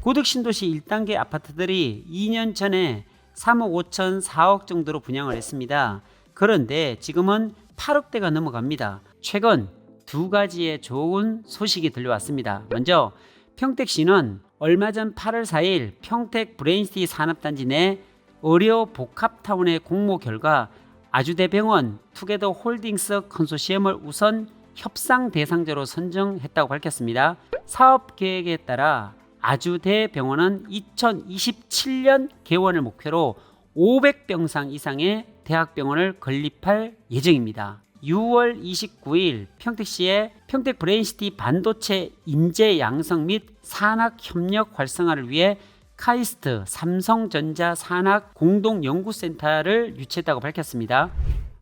고덕 신도시 1단계 아파트들이 2년 전에 3억 5천 4억 정도로 분양을 했습니다. 그런데 지금은 8억대가 넘어갑니다. 최근 두 가지의 좋은 소식이 들려왔습니다. 먼저 평택시는 얼마 전 8월 4일 평택 브레인시티 산업단지 내 의료 복합타운의 공모 결과 아주대병원 투게더 홀딩스 컨소시엄을 우선 협상 대상자로 선정했다고 밝혔습니다. 사업 계획에 따라 아주대병원은 2027년 개원을 목표로 500병상 이상의 대학병원을 건립할 예정입니다. 6월 29일 평택시의 평택 브레인시티 반도체 인재 양성 및 산학 협력 활성화를 위해 카이스트 삼성전자 산학 공동연구센터를 유치했다고 밝혔습니다.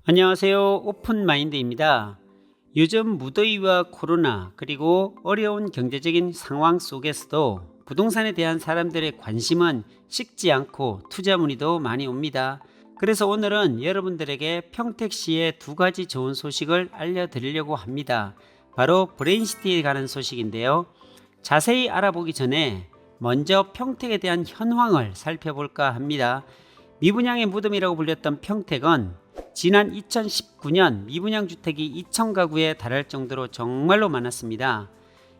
안녕하세요. 오픈마인드입니다. 요즘 무더위와 코로나 그리고 어려운 경제적인 상황 속에서도 부동산에 대한 사람들의 관심은 식지 않고 투자 문의도 많이 옵니다. 그래서 오늘은 여러분들에게 평택시의 두 가지 좋은 소식을 알려드리려고 합니다. 바로 브레인시티에 관한 소식인데요. 자세히 알아보기 전에 먼저 평택에 대한 현황을 살펴볼까 합니다. 미분양의 무덤이라고 불렸던 평택은 지난 2019년 미분양 주택이 2,000가구에 달할 정도로 정말로 많았습니다.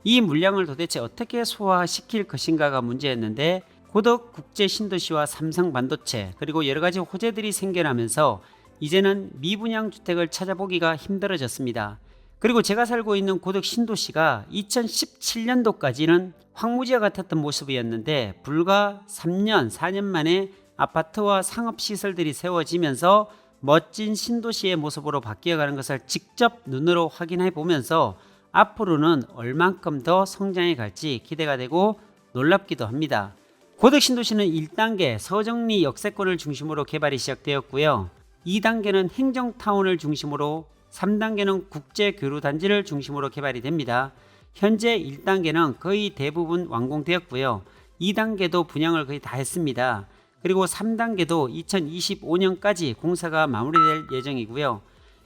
이 물량을 도대체 어떻게 소화시킬 것인가가 문제였는데 고덕 국제 신도시와 삼성 반도체 그리고 여러가지 호재들이 생겨나면서 이제는 미분양 주택을 찾아보기가 힘들어졌습니다. 그리고 제가 살고 있는 고덕 신도시가 2017년도까지는 황무지와 같았던 모습이었는데 불과 3년, 4년 만에 아파트와 상업시설들이 세워지면서 멋진 신도시의 모습으로 바뀌어가는 것을 직접 눈으로 확인해 보면서 앞으로는 얼만큼 더 성장해 갈지 기대가 되고 놀랍기도 합니다. 고덕 신도시는 1단계 서정리 역세권을 중심으로 개발이 시작되었고요. 2단계는 행정타운을 중심으로 3단계는 국제교류단지를 중심으로 개발이 됩니다. 현재 1단계는 거의 대부분 완공되었고요. 2단계도 분양을 거의 다 했습니다. 그리고 3단계도 2025년까지 공사가 마무리될 예정이고요.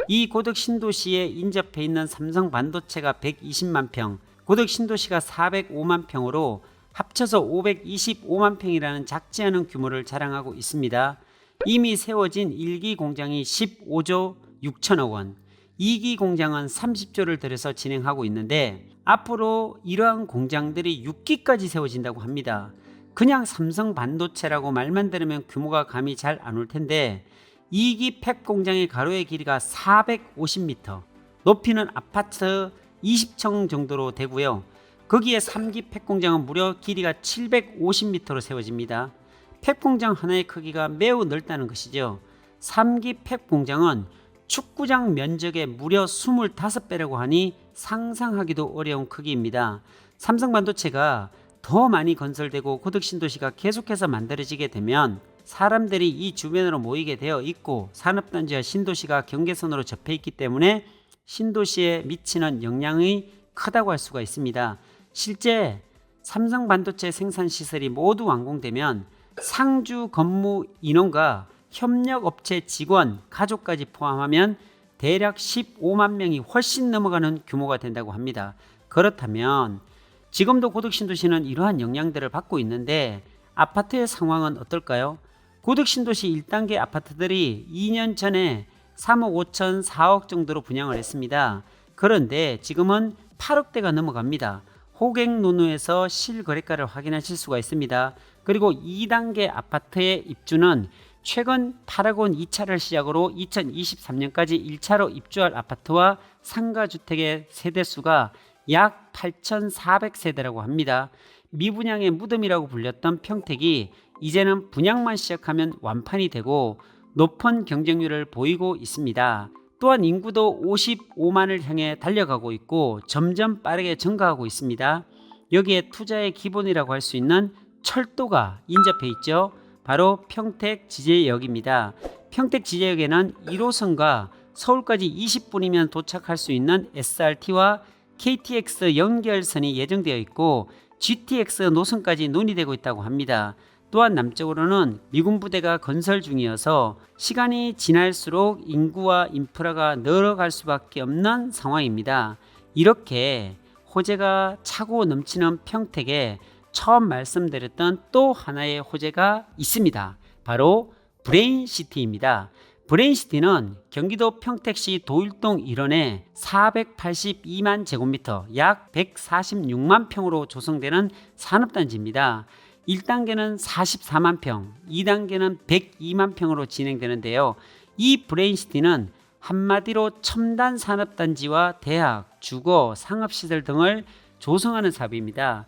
이 고덕 신도시에 인접해 있는 삼성 반도체가 120만 평, 고덕 신도시가 405만 평으로 합쳐서 525만 평이라는 작지 않은 규모를 자랑하고 있습니다. 이미 세워진 1기 공장이 15조 6천억 원, 2기 공장은 30조를 들여서 진행하고 있는데 앞으로 이러한 공장들이 6기까지 세워진다고 합니다. 그냥 삼성 반도체라고 말만 들으면 규모가 감이 잘 안 올 텐데 2기 팩 공장의 가로의 길이가 450m, 높이는 아파트 20층 정도로 되고요. 거기에 3기 팩 공장은 무려 길이가 750m로 세워집니다. 팩 공장 하나의 크기가 매우 넓다는 것이죠. 3기 팩 공장은 축구장 면적의 무려 25배라고 하니 상상하기도 어려운 크기입니다. 삼성 반도체가 더 많이 건설되고 고덕 신도시가 계속해서 만들어지게 되면 사람들이 이 주변으로 모이게 되어 있고 산업단지와 신도시가 경계선으로 접해 있기 때문에 신도시에 미치는 영향이 크다고 할 수가 있습니다. 실제 삼성 반도체 생산 시설이 모두 완공되면 상주 근무 인원과 협력업체 직원, 가족까지 포함하면 대략 15만 명이 훨씬 넘어가는 규모가 된다고 합니다. 그렇다면 지금도 고덕 신도시는 이러한 영향들을 받고 있는데 아파트의 상황은 어떨까요? 고덕 신도시 1단계 아파트들이 2년 전에 3억 5천 4억 정도로 분양을 했습니다. 그런데 지금은 8억대가 넘어갑니다. 호갱노노에서 실거래가를 확인하실 수가 있습니다. 그리고 2단계 아파트의 입주는 최근 8억 원 2차를 시작으로 2023년까지 1차로 입주할 아파트와 상가주택의 세대수가 약 8,400세대라고 합니다. 미분양의 무덤이라고 불렸던 평택이 이제는 분양만 시작하면 완판이 되고 높은 경쟁률을 보이고 있습니다. 또한 인구도 55만을 향해 달려가고 있고 점점 빠르게 증가하고 있습니다. 여기에 투자의 기본이라고 할 수 있는 철도가 인접해 있죠. 바로 평택 지제역입니다. 평택 지제역에는 1호선과 서울까지 20분이면 도착할 수 있는 SRT와 KTX 연결선이 예정되어 있고 GTX 노선까지 논의되고 있다고 합니다. 또한 남쪽으로는 미군 부대가 건설 중이어서 시간이 지날수록 인구와 인프라가 늘어갈 수밖에 없는 상황입니다. 이렇게 호재가 차고 넘치는 평택에 처음 말씀드렸던 또 하나의 호재가 있습니다. 바로 브레인시티입니다. 브레인시티는 경기도 평택시 도일동 일원에 482만 제곱미터 약 146만 평으로 조성되는 산업단지입니다. 1단계는 44만 평, 2단계는 102만 평으로 진행되는데요. 이 브레인시티는 한마디로 첨단 산업단지와 대학, 주거, 상업시설 등을 조성하는 사업입니다.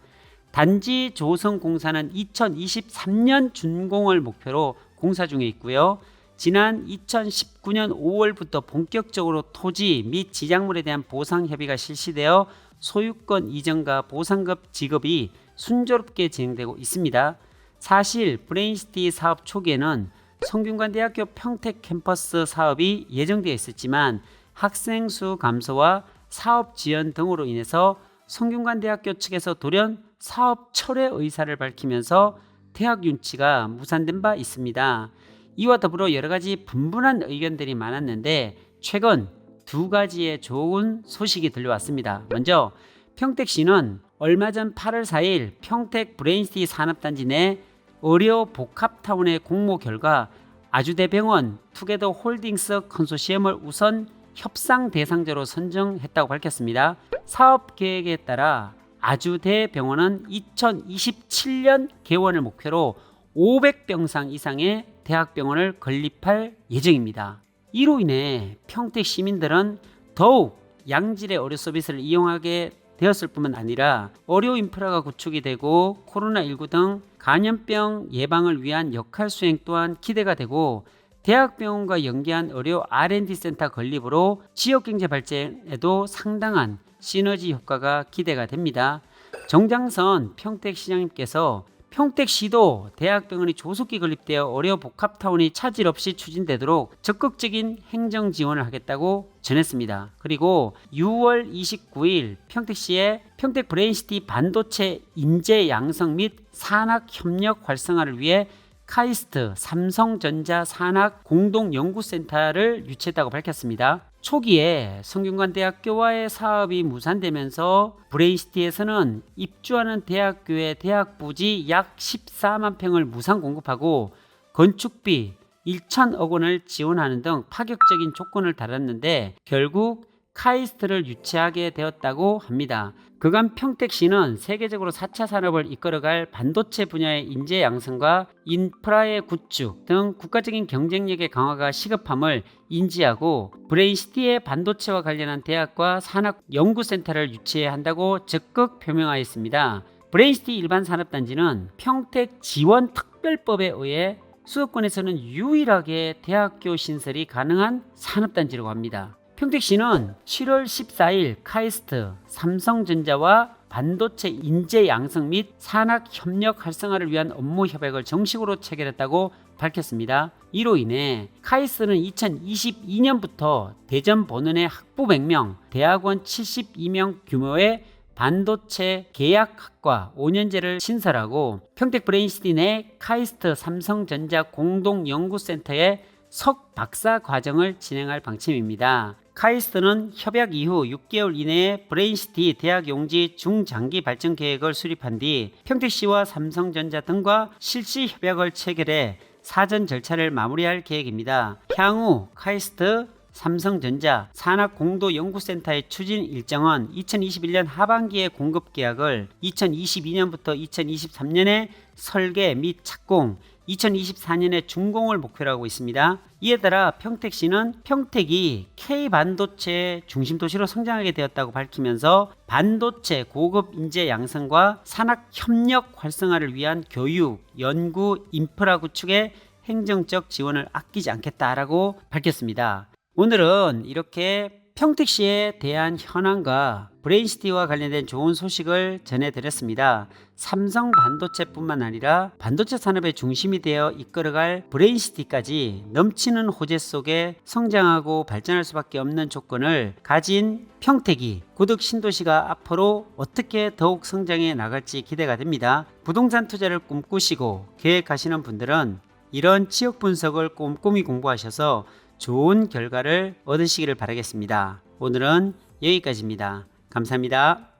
단지 조성 공사는 2023년 준공을 목표로 공사 중에 있고요. 지난 2019년 5월부터 본격적으로 토지 및 지작물에 대한 보상 협의가 실시되어 소유권 이전과 보상급 지급이 순조롭게 진행되고 있습니다. 사실 브레인시티 사업 초기에는 성균관대학교 평택 캠퍼스 사업이 예정되어 있었지만 학생 수 감소와 사업 지연 등으로 인해서 성균관대학교 측에서 돌연 사업 철회 의사를 밝히면서 대학 윤치가 무산된 바 있습니다. 이와 더불어 여러 가지 분분한 의견들이 많았는데 최근 두 가지의 좋은 소식이 들려왔습니다. 먼저 평택시는 얼마 전 8월 4일 평택 브레인시티 산업단지 내 의료 복합타운의 공모 결과 아주대병원 투게더 홀딩스 컨소시엄을 우선 협상 대상자로 선정했다고 밝혔습니다. 사업 계획에 따라 아주대병원은 2027년 개원을 목표로 500병상 이상의 대학병원을 건립할 예정입니다. 이로 인해 평택 시민들은 더욱 양질의 의료 서비스를 이용하게 되었을 뿐만 아니라 의료 인프라가 구축이 되고 코로나19 등 감염병 예방을 위한 역할 수행 또한 기대가 되고 대학병원과 연계한 의료 R&D 센터 건립으로 지역경제 발전에도 상당한 시너지 효과가 기대가 됩니다. 정장선 평택시장님께서 평택시도 대학병원이 조속히 건립되어 의료 복합타운이 차질 없이 추진되도록 적극적인 행정 지원을 하겠다고 전했습니다. 그리고 6월 29일 평택시의 평택 브레인시티 반도체 인재 양성 및 산학 협력 활성화를 위해 카이스트 삼성전자 산학 공동연구센터를 유치했다고 밝혔습니다. 초기에 성균관대학교와의 사업이 무산되면서 브레인시티에서는 입주하는 대학교의 대학부지 약 14만 평을 무상 공급하고 건축비 1천억 원을 지원하는 등 파격적인 조건을 달았는데 결국 카이스트를 유치하게 되었다고 합니다. 그간 평택시는 세계적으로 4차 산업을 이끌어갈 반도체 분야의 인재 양성과 인프라의 구축 등 국가적인 경쟁력의 강화가 시급함을 인지하고 브레인시티의 반도체와 관련한 대학과 산학 연구센터를 유치해야 한다고 적극 표명하였습니다. 브레인시티 일반 산업단지는 평택 지원 특별법에 의해 수도권에서는 유일하게 대학교 신설이 가능한 산업단지라고 합니다. 평택시는 7월 14일 카이스트, 삼성전자와 반도체 인재 양성 및 산학 협력 활성화를 위한 업무 협약을 정식으로 체결했다고 밝혔습니다. 이로 인해 카이스트는 2022년부터 대전 본원의 학부 100명, 대학원 72명 규모의 반도체 계약학과 5년제를 신설하고 평택 브레인시티 내 카이스트 삼성전자 공동연구센터의 석 박사 과정을 진행할 방침입니다. 카이스트는 협약 이후 6개월 이내에 브레인시티 대학 용지 중장기 발전 계획을 수립한 뒤 평택시와 삼성전자 등과 실시 협약을 체결해 사전 절차를 마무리할 계획입니다. 향후 카이스트 삼성전자 산학공도연구센터의 추진 일정은 2021년 하반기에 공급 계약을 2022년부터 2023년에 설계 및 착공, 2024년에 준공을 목표로 하고 있습니다. 이에 따라 평택시는 평택이 K반도체 중심도시로 성장하게 되었다고 밝히면서 반도체 고급 인재 양성과 산학 협력 활성화를 위한 교육, 연구, 인프라 구축에 행정적 지원을 아끼지 않겠다라고 밝혔습니다. 오늘은 이렇게 평택시에 대한 현황과 브레인시티와 관련된 좋은 소식을 전해드렸습니다. 삼성 반도체뿐만 아니라 반도체 산업의 중심이 되어 이끌어갈 브레인시티까지 넘치는 호재 속에 성장하고 발전할 수밖에 없는 조건을 가진 평택이 구득 신도시가 앞으로 어떻게 더욱 성장해 나갈지 기대가 됩니다. 부동산 투자를 꿈꾸시고 계획하시는 분들은 이런 지역 분석을 꼼꼼히 공부하셔서 좋은 결과를 얻으시기를 바라겠습니다. 오늘은 여기까지입니다. 감사합니다.